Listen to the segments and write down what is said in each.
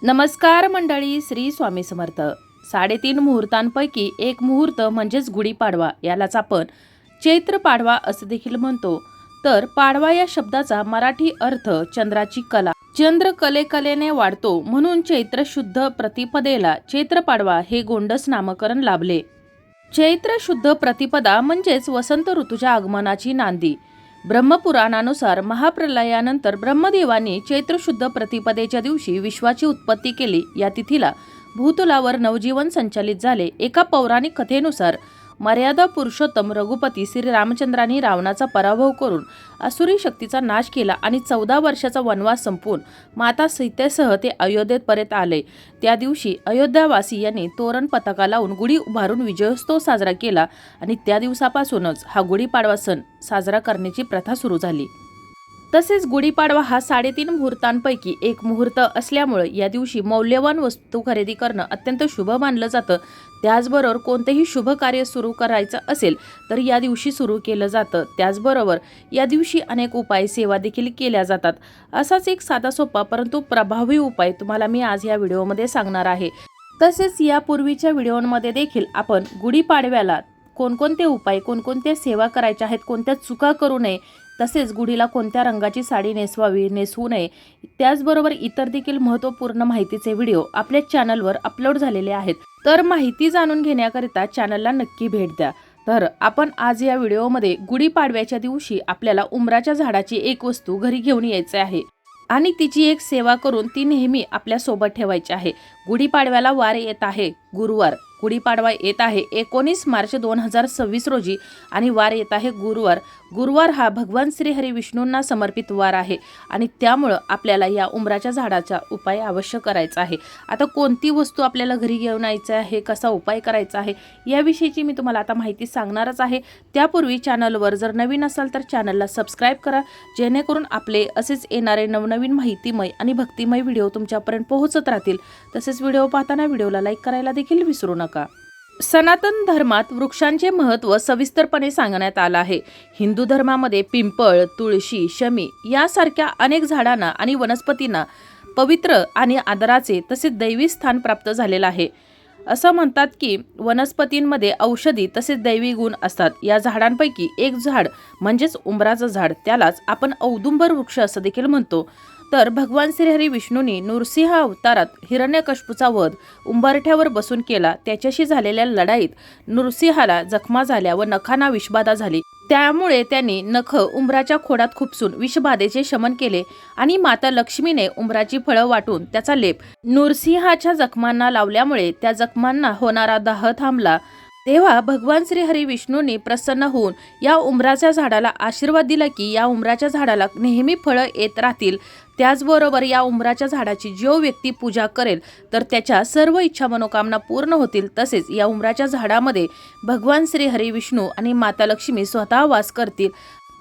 नमस्कार मंडळी, श्री स्वामी समर्थ. 3.5 मुहूर्तांपैकी एक मुहूर्त म्हणजेच गुढीपाडवा. यालाच आपण चैत्र पाडवा असे देखील म्हणतो. तर पाडवा या शब्दाचा मराठी अर्थ चंद्राची कला. चंद्र कलेने वाढतो म्हणून चैत्र शुद्ध प्रतिपदेला चैत्र पाडवा हे गोंडस नामकरण लाभले. चैत्र शुद्ध प्रतिपदा म्हणजेच वसंत ऋतूच्या आगमनाची नांदी. ब्रह्मपुराणानुसार महाप्रलयानंतर ब्रह्मदेवांनी चैत्र शुद्ध प्रतिपदेच्या दिवशी विश्वाची उत्पत्ती केली. या तिथीला भूतलावर नवजीवन संचालित झाले. एका पौराणिक कथेनुसार मर्यादा पुरुषोत्तम रघुपती श्री रामचंद्रांनी रावणाचा पराभव करून असुरी शक्तीचा नाश केला आणि 14 वर्षाचा वनवास संपवून माता सीतेसह ते अयोध्येत परत आले. त्या दिवशी अयोध्यावासी यांनी तोरण पताका लावून गुढी उभारून विजयोत्सव साजरा केला आणि त्या दिवसापासूनच हा गुढीपाडवा सण साजरा करण्याची प्रथा सुरू झाली. तसेच गुढीपाडवा हा 3.5 मुहूर्तांपैकी एक मुहूर्त असल्यामुळे या दिवशी मौल्यवान वस्तू खरेदी करणं अत्यंत शुभ मानलं जातं. त्याचबरोबर कोणतेही शुभ कार्य सुरू करायचं असेल तर या दिवशी सुरू केलं जातं. त्याचबरोबर या दिवशी अनेक उपाय सेवा देखील केल्या जातात. असाच एक साधा सोपा परंतु प्रभावी उपाय तुम्हाला मी आज या व्हिडिओमध्ये सांगणार आहे. तसेच यापूर्वीच्या व्हिडिओमध्ये देखील आपण गुढीपाडव्याला कोणकोणते उपाय, कोणकोणत्या सेवा करायच्या आहेत, कोणत्या चुका करू नये, तसेच गुढीला कोणत्या रंगाची साडी नेसवावी, नेसवू नये, त्याचबरोबर इतर देखील महत्त्वपूर्ण माहितीचे व्हिडिओ आपल्या चॅनलवर अपलोड झालेले आहेत. तर माहिती जाणून घेण्याकरिता चॅनलला नक्की भेट द्या. तर आपण आज या व्हिडिओमध्ये गुढीपाडव्याच्या दिवशी आपल्याला उंबराच्या झाडाची एक वस्तू घरी घेऊन यायचे आहे आणि तिची एक सेवा करून ती नेहमी आपल्या सोबत ठेवायची आहे. गुढीपाडव्याला वार येत आहे गुरुवार. गुढीपाडवा येत आहे 19 मार्च 2026 रोजी आणि वार येत आहे गुरुवार. गुरुवार हा भगवान श्री हरी विष्णूंना समर्पित वार आहे आणि त्यामुळं आपल्याला या उंबराच्या झाडाचा उपाय अवश्य करायचा आहे. आता कोणती वस्तू आपल्याला घरी घेऊन यायचं आहे, कसा उपाय करायचा आहे याविषयीची मी तुम्हाला आता माहिती सांगणारच आहे. त्यापूर्वी चॅनलवर जर नवीन असाल तर चॅनलला सबस्क्राईब करा, जेणेकरून आपले असेच येणारे नवनवीन माहितीमय आणि भक्तिमय व्हिडिओ तुमच्यापर्यंत पोहोचत राहतील. तसेच व्हिडिओ पाहताना व्हिडिओला लाईक करायला देखील विसरू नका. सनातन धर्मात वृक्षांचे महत्त्व सविस्तरपणे सांगण्यात आलं आहे. हिंदू धर्मामध्ये पिंपळ, तुळशी, शमी यासारख्या अनेक झाडांना आणि वनस्पतींना पवित्र आणि आदराचे तसेच दैवी स्थान प्राप्त झालेलं आहे. असं म्हणतात की वनस्पतींमध्ये औषधी तसेच दैवी गुण असतात. या झाडांपैकी एक झाड म्हणजेच उंबराचं झाड, त्यालाच आपण औदुंबर वृक्ष असं देखील म्हणतो. तर भगवान श्रीहरी विष्णूंनी नृसिंह अवतारात हिरण्यकश्यपूचा वध उंबरठ्यावर बसून केला. त्याच्याशी झालेल्या लढाईत नृसिंहाला जखमा झाल्या व नखांना विषबाधा झाली. त्यामुळे त्यांनी नख उंबराच्या खोडात खुपसून विषबाधेचे शमन केले आणि माता लक्ष्मीने उंबराची फळं वाटून त्याचा लेप नृसिंहाच्या जखमांना लावल्यामुळे त्या जखमांना होणारा दाह थांबला. तेव्हा भगवान श्री हरी विष्णूंनी प्रसन्न होऊन या उंबराच्या झाडाला आशीर्वाद दिला की या उंबराच्या झाडाला नेहमी फळं येत राहतील. त्याचबरोबर या उंबराच्या झाडाची जो व्यक्ती पूजा करेल तर त्याच्या सर्व इच्छा मनोकामना पूर्ण होतील. तसेच या उंबराच्या झाडामध्ये भगवान श्री हरी विष्णू आणि माता लक्ष्मी स्वतः वास करतील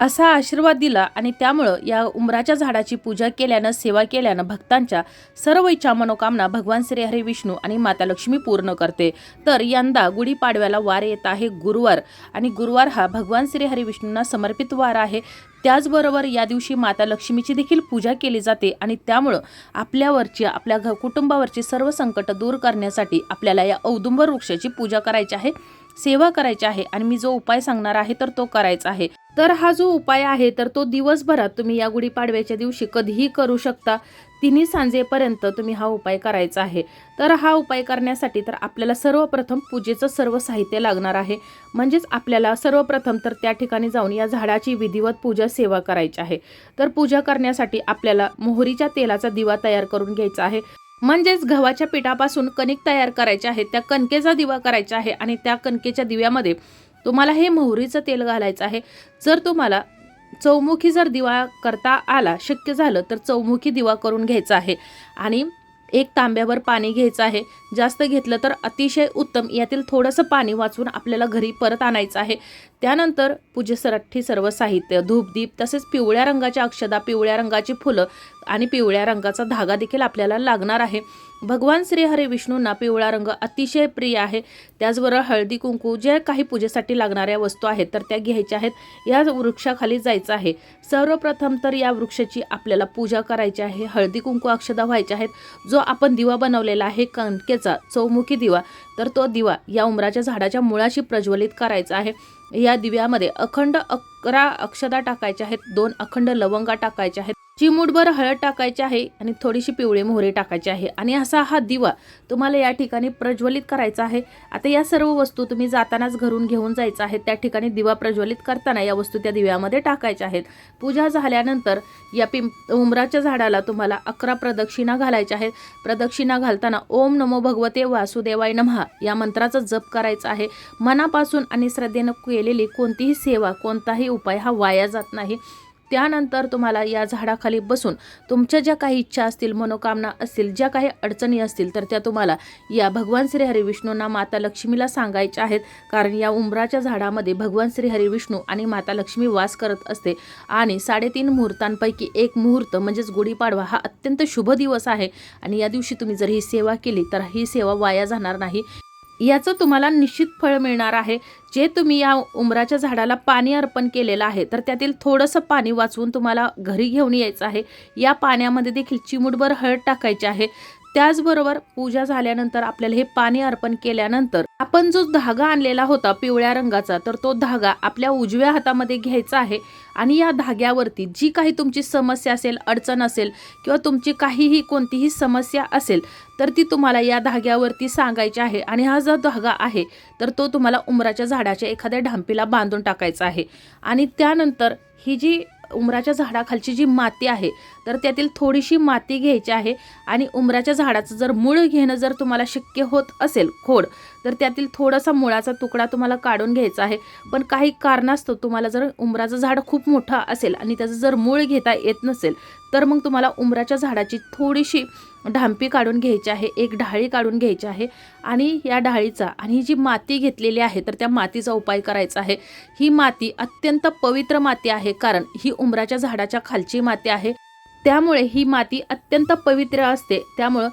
असा आशीर्वाद दिला आणि त्यामुळं या उंबराच्या झाडाची पूजा केल्यानं, सेवा केल्यानं भक्तांच्या सर्व इच्छा मनोकामना भगवान श्री हरी विष्णू आणि माता लक्ष्मी पूर्ण करते. तर यंदा गुढीपाडव्याला वार येत आहे गुरुवार आणि गुरुवार हा भगवान श्री हरी विष्णूंना समर्पित वार आहे. त्याचबरोबर या दिवशी माता लक्ष्मीची देखील पूजा केली जाते आणि त्यामुळं आपल्यावरची, आपल्या कुटुंबावरची सर्व संकट दूर करण्यासाठी आपल्याला या औदुंबर वृक्षाची पूजा करायची आहे, सेवा करायची आहे आणि मी जो उपाय सांगणार आहे तर तो करायचा आहे. तर हा जो उपाय आहे तर तो दिवसभरात तुम्ही या गुढीपाडव्याच्या दिवशी कधीही करू शकता. 3 सांजेपर्यंत तुम्ही हा उपाय करायचा आहे. तर हा उपाय करण्यासाठी तर आपल्याला सर्वप्रथम पूजेचं सर्व साहित्य लागणार आहे. म्हणजेच आपल्याला सर्वप्रथम तर त्या ठिकाणी जाऊन या झाडाची विधिवत पूजा सेवा करायची आहे. तर पूजा करण्यासाठी आपल्याला मोहरीच्या तेलाचा दिवा तयार करून घ्यायचा आहे. म्हणजेच गव्हाच्या पिठापासून कणिक तयार करायचे आहे, त्या कणकेचा दिवा करायचा आहे आणि त्या कणकेच्या दिव्यामध्ये तुम्हाला हे मोहरीचं तेल घालायचं आहे. जर तुम्हाला चौमुखी जर दिवा करता आला, शक्य झालं तर चौमुखी दिवा करून घ्यायचा आहे आणि एक तांब्यावर पाणी घ्यायचं आहे. जास्त घेतलं तर अतिशय उत्तम. यातील थोडंसं पाणी वाचून आपल्याला घरी परत आणायचं आहे. त्यानंतर पूजेसाठी सर्व साहित्य, धूप, दीप तसेच पिवळ्या रंगाच्या अक्षदा, पिवळ्या रंगाची फुलं, आणि पिवळ्या रंगाचा धागा देखील आपल्याला लागणार आहे। भगवान श्री हरी विष्णूंना पिवळा रंग अतिशय प्रिय आहे। त्याचबरोबर हळदी कुंकू जे काही पूजेसाठी लागणाऱ्या वस्तू आहेत तर त्या घ्यायच्या आहेत। या वृक्षाखाली जायचं आहे। सर्वप्रथम तर या वृक्षाची आपल्याला पूजा करायची आहे। हळदी कुंकू अक्षदा व्हायच्या आहेत। जो आपण दिवा बनवलेला आहे कणकेचा चौमुखी दिवा, तर तो दिवा या उंबराच्या झाडाच्या मुळाशी प्रज्वलित करायचा आहे। या दिव्यामध्ये अखंड 11 अक्षदा टाकायच्या आहेत, 2 अखंड लवंगा टाकायच्या आहेत, चिमूटभर हळद टाकायची आहे आणि थोडीशी पिवळी मोहरी टाकायची आहे आणि असा हा दिवा तुम्हाला या ठिकाणी प्रज्वलित करायचा आहे। आता या सर्व वस्तू तुम्ही जातानाच घरून घेऊन जायचं आहे। त्या ठिकाणी दिवा प्रज्वलित करताना या वस्तू त्या दिव्यामध्ये टाकायच्या आहेत। पूजा झाल्यानंतर या उंबराच्या झाडाला तुम्हाला 11 प्रदक्षिणा घालायच्या आहेत। प्रदक्षिणा घालताना ओम नमो भगवते वासुदेवाय नमः या मंत्राचा जप करायचा आहे। मनापासून आणि श्रद्धेने केलेली कोणतीही सेवा, कोणताही उपाय हा वाया जात नाही। त्यानंतर तुम्हाला या झाडाखाली बसून तुमच्या ज्या काही इच्छा असतील, मनोकामना असतील, ज्या काही अडचणी असतील तर त्या तुम्हाला या भगवान श्री हरी विष्णूंना, माता लक्ष्मीला सांगायच्या आहेत। कारण या उंबराच्या झाडामध्ये भगवान श्री हरी विष्णू आणि माता लक्ष्मी वास करत असते आणि 3.5 मुहूर्तांपैकी एक मुहूर्त म्हणजेच गुढीपाडवा हा अत्यंत शुभ दिवस आहे आणि या दिवशी तुम्ही जर ही सेवा केली तर ही सेवा वाया जाणार नाही। याचं तुम्हाला निश्चित फळ मिळणार आहे। जे तुम्ही या उंबराच्या झाडाला पाणी अर्पण केलेलं आहे तर त्यातील थोडंसं पाणी वाचवून तुम्हाला घरी घेऊन यायचं आहे। या पाण्यामध्ये देखील चिमूटभर हळद टाकायची आहे। त्याचबरोबर पूजा झाल्यानंतर आपल्याला हे पाणी अर्पण केल्यानंतर आपण जो धागा आणलेला होता पिवळ्या रंगाचा, तर तो धागा आपल्या उजव्या हातामध्ये घ्यायचा आहे आणि या धाग्यावरती जी काही तुमची समस्या असेल, अडचण असेल किंवा तुमची काहीही कोणतीही समस्या असेल तर ती तुम्हाला या धाग्यावरती सांगायची आहे आणि हा जो धागा आहे तर तो तुम्हाला उंबराच्या झाडाच्या एखाद्या ढांपीला बांधून टाकायचा आहे। आणि त्यानंतर ही जी उंबराच्या झाडाखालची जी माती आहे तर त्यातील थोडीशी माती घ्यायची आहे आणि उंबराच्या झाडाचं जर मूळ घेणं जर तुम्हाला शक्य होत असेल, खोड, तर त्यातील थोडासा मुळाचा तुकडा तुम्हाला काढून घ्यायचा आहे। पण काही कारणास्तव तुम्हाला जर उंबराचं झाड खूप मोठं असेल आणि त्याचं जर मूळ घेता येत नसेल तर मग तुम्हाला उंबराच्या झाडाची थोडीशी ढांपी काढून घ्यायची आहे, एक ढाळी काढून घ्यायची आहे आणि या ढाळीचा आणि जी माती घेतलेली आहे तर त्या मातीचा उपाय करायचा आहे। ही माती अत्यंत पवित्र माती आहे, कारण ही उंबराच्या झाडाच्या खालची माती आहे, त्यामुळे ही माती अत्यंत पवित्र असते। त्यामुळे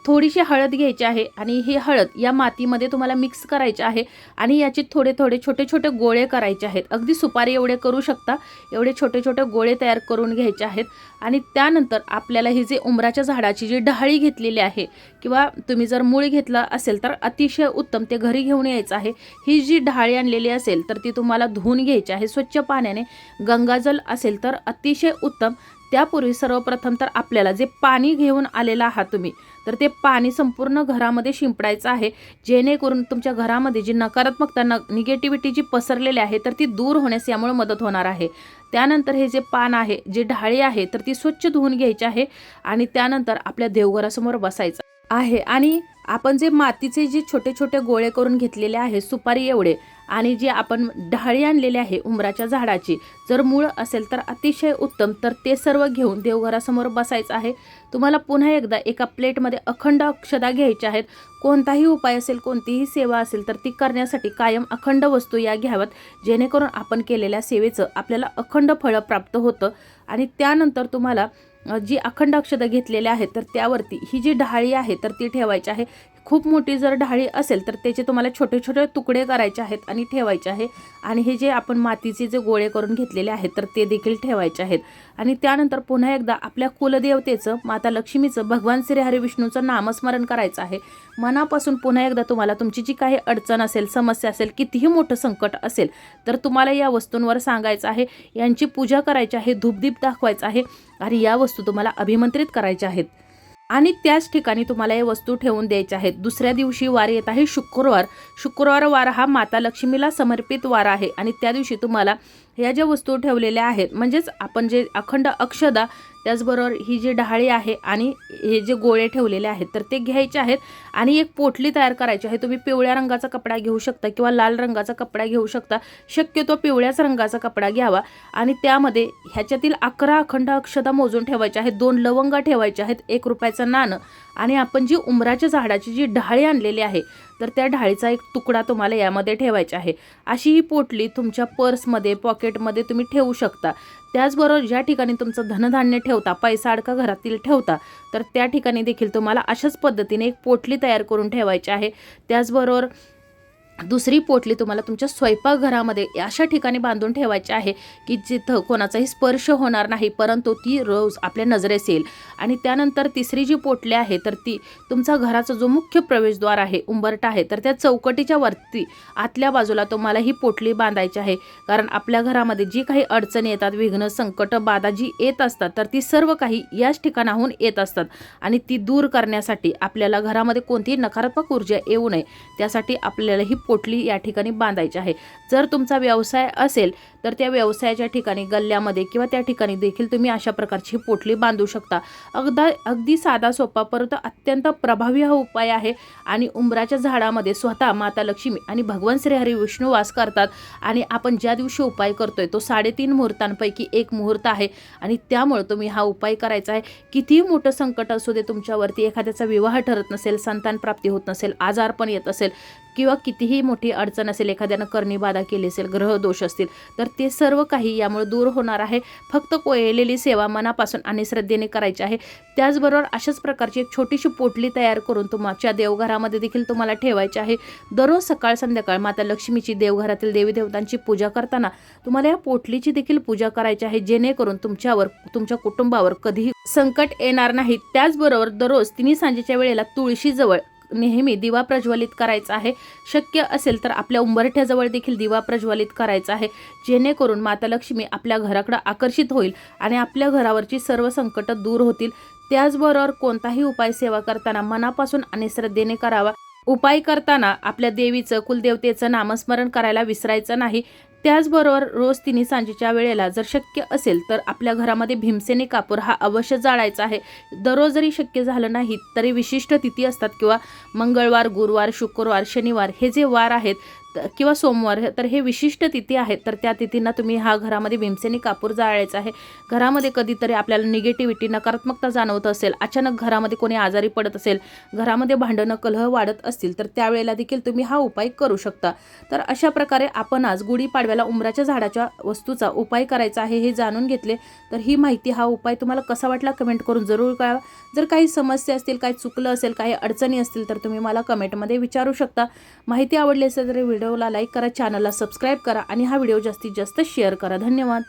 थोडीशी हळद घ्यायची आहे आणि ही हळद या मातीमध्ये तुम्हाला मिक्स करायची आहे आणि याचे थोडे थोडे छोटे छोटे गोळे करायचे आहेत। अगदी सुपारी एवढे करू शकता, एवढे छोटे छोटे गोळे तयार करून घ्यायचे आहेत। आणि त्यानंतर आपल्याला ही जे उंबराच्या झाडाची जी ढाळी घेतलेली आहे किंवा तुम्ही जर मूळ घेतला असेल तर अतिशय उत्तम, ते घरी घेऊन यायचं आहे। ही जी ढाळी आणलेली असेल तर ती तुम्हाला धुवून घ्यायची आहे स्वच्छ पाण्याने, गंगाजल असेल तर अतिशय उत्तम। त्यापूर्वी सर्वप्रथम तर आपल्याला जे पाणी घेऊन आलेला आहात तुम्ही तर ते पाणी संपूर्ण घरामध्ये शिंपडायचं आहे, जेणेकरून तुमच्या घरामध्ये जी नकारात्मकता, निगेटिव्हिटी जी पसरलेली आहे तर ती दूर होण्यास यामुळे मदत होणार आहे। त्यानंतर हे जे पान आहे, जे ढाळी आहे तर ती स्वच्छ धुवून घ्यायची आहे आणि त्यानंतर आपल्या देवघरासमोर बसायचं आहे आणि आपण जे मातीचे जे छोटे छोटे गोळे करून घेतलेले आहे सुपारी एवढे आणि जे आपण ढाळी आणलेली आहे उंबराच्या झाडाची, जर मूळ असेल तर अतिशय उत्तम, तर ते सर्व घेऊन देवघरासमोर बसायचं आहे। तुम्हाला पुन्हा एकदा एका प्लेटमध्ये अखंड अक्षदा घ्यायच्या आहेत। कोणताही उपाय असेल, कोणतीही सेवा असेल तर ती करण्यासाठी कायम अखंड वस्तू या घ्याव्यात, जेणेकरून आपण केलेल्या सेवेचं आपल्याला अखंड फळ प्राप्त होतं। आणि त्यानंतर तुम्हाला जी अखंड अक्षदा घेतलेल्या आहेत तर त्यावरती ही जी ढाळी आहे तर ती ठेवायची आहे। खूप मोठी जर ढाळी असेल तर त्याचे तुम्हाला छोटे छोटे तुकडे करायचे आहेत आणि ठेवायचे आहे आणि हे जे आपण मातीचे जे गोळे करून घेतलेले आहेत तर ते देखील ठेवायचे आहेत। आणि त्यानंतर पुन्हा एकदा आपल्या कुलदेवतेचं, माता लक्ष्मीचं, भगवान श्री हरी विष्णूचं नामस्मरण करायचं आहे मनापासून। पुन्हा एकदा तुम्हाला तुमची जी काही अडचण असेल, समस्या असेल, कितीही मोठं संकट असेल तर तुम्हाला या वस्तूंवर सांगायचं आहे, यांची पूजा करायची आहे, धूपदीप दाखवायचा आहे आणि या वस्तू तुम्हाला अभिमंत्रित करायच्या आहेत आणि त्याच ठिकाणी तुम्हाला हे वस्तू ठेवून द्यायच्या आहेत। दुसऱ्या दिवशी वार येत आहे शुक्रवार। शुक्रवार वार हा माता लक्ष्मीला समर्पित वार आहे आणि त्या दिवशी तुम्हाला ह्या ज्या वस्तू ठेवलेल्या आहेत, म्हणजेच आपण जे अखंड अक्षदा, त्याचबरोबर ही जी ढाळी आहे आणि हे जे गोळे ठेवलेले आहेत तर ते घ्यायचे आहेत आणि एक पोटली तयार करायची आहे। तुम्ही पिवळ्या रंगाचा कपडा घेऊ शकता किंवा लाल रंगाचा कपडा घेऊ शकता, शक्यतो पिवळ्याच रंगाचा कपडा घ्यावा आणि त्यामध्ये ह्याच्यातील 11 अखंड अक्षदा मोजून ठेवायच्या आहेत, 2 लवंगा ठेवायच्या आहेत, 1 रुपयाचं नाणं आणि आपण जी उंबराच्या झाडाची जी ढाळी आणलेली आहे तर त्या ढाळीचा एक तुकडा तुम्हाला यामध्ये ठेवायचा आहे। अशी ही पोटली तुमच्या पर्समध्ये, पॉकेटमध्ये तुम्ही ठेवू शकता। त्याचबरोबर ज्या ठिकाणी तुमचं धनधान्य ठेवता, पैसा अडका घरातील ठेवता, तर त्या ठिकाणी देखील तुम्हाला अशाच पद्धतीने एक पोटली तयार करून ठेवायची आहे। त्याचबरोबर दुसरी पोटली तुम्हाला तुमच्या स्वयंपाकघरामध्ये अशा ठिकाणी बांधून ठेवायची आहे की जिथं कोणाचाही स्पर्श होणार नाही, परंतु ती रोज आपल्या नजरेस येईल। आणि त्यानंतर तिसरी जी पोटली आहे तर ती तुमचा घराचा जो मुख्य प्रवेशद्वार आहे, उंबरठा आहे, तर त्या चौकटीच्या वरती आतल्या बाजूला तुम्हाला ही पोटली बांधायची आहे। कारण आपल्या घरामध्ये जी काही अडचणी येतात, विघ्न, संकट, बाधा जी येत असतात, तर ती सर्व काही याच ठिकाणाहून येत असतात आणि ती दूर करण्यासाठी आपल्याला घरामध्ये कोणतीही नकारात्मक ऊर्जा येऊ नये, त्यासाठी आपल्याला ही पोटली या ठिकाणी बांधायची आहे। जर तुमचा व्यवसाय असेल तर त्या व्यवसायाच्या ठिकाणी, गल्ल्यामध्ये किंवा त्या ठिकाणी देखील तुम्ही अशा प्रकारची पोटली बांधू शकता। अगदी साधा सोपा परंतु अत्यंत प्रभावी हा उपाय आहे। आणि उंबराच्या झाडामध्ये स्वतः माता लक्ष्मी आणि भगवान श्री हरी विष्णू वास करतात आणि आपण ज्या दिवशी उपाय करतोय तो 3.5 मुहूर्तांपैकी एक मुहूर्त आहे आणि त्यामुळे तुम्ही हा उपाय करायचा आहे। कितीही मोठं संकट असू दे तुमच्यावरती, एखाद्याचा विवाह ठरत नसेल, संतान प्राप्ती होत नसेल, आजार पण येत असेल किंवा कितीही मोठी अडचण असेल, एखाद्यानं करणी बाधा केली असेल, ग्रह दोष असतील, तर ते सर्व काही यामुळे दूर होणार आहे। फक्त कोयलेली सेवा मनापासून आणि श्रद्धेने करायची आहे। त्याचबरोबर अशाच प्रकारची एक छोटीशी पोटली तयार करून तुमच्या देवघरामध्ये देखील तुम्हाला ठेवायची आहे। दररोज सकाळ संध्याकाळ माता लक्ष्मीची, देवघरातील देवी देवतांची पूजा करताना तुम्हाला या पोटलीची देखील पूजा करायची आहे, जेणेकरून तुमच्यावर, तुमच्या कुटुंबावर कधीही संकट येणार नाही। त्याचबरोबर दररोज 3 सांजेच्या वेळेला तुळशीजवळ नेहमी दिवा प्रज्वलित करायचा आहे। शक्य असेल तर आपल्या उंबरठ्याजवळ देखील दिवा प्रज्वलित करायचा आहे, जेणेकरून माता लक्ष्मी आपल्या घराकडे आकर्षित होईल आणि आपल्या घरावरची सर्व संकट दूर होतील। त्याचबरोबर कोणताही उपाय सेवा करताना मनापासून आणि श्रद्धेने करावा। उपाय करताना आपल्या देवीचं, कुलदेवतेचं नामस्मरण करायला विसरायचं नाही। त्याचबरोबर रोज 3 सांजेच्या वेळेला जर शक्य असेल तर आपल्या घरामध्ये भीमसेनी कापूर हा अवश्य जाळायचा आहे। दररोज जरी शक्य झालं नाही तरी विशिष्ट तिथी असतात किंवा मंगळवार, गुरुवार, शुक्रवार, शनिवार हे जे वार आहेत किंवा सोमवार, तर हे विशिष्ट तिथी आहेत, तर त्या तिथींना तुम्ही हा घरामध्ये भीमसेनी कापूर जाळायचा आहे। घरामध्ये कधीतरी आपल्याला निगेटिव्हिटी, नकारात्मकता जाणवत असेल, अचानक घरामध्ये कोणी आजारी पडत असेल, घरामध्ये भांडणं, कलह वाढत असतील, तर त्यावेळेला देखील तुम्ही हा उपाय करू शकता। तर अशा प्रकारे आपण आज गुढीपाडव्याला उंबराच्या झाडाच्या वस्तूचा उपाय करायचा आहे हे जाणून घेतले। तर ही माहिती, हा उपाय तुम्हाला कसा वाटला कमेंट करून जरूर कळवा। जर काही समस्या असतील, काही चुकलं असेल, काही अडचणी असतील तर तुम्ही मला कमेंटमध्ये विचारू शकता। माहिती आवडली असेल तर व्हिडिओला लाईक करा, चॅनलला सबस्क्राईब करा आणि हा व्हिडिओ जास्तीत जास्त शेअर करा। धन्यवाद।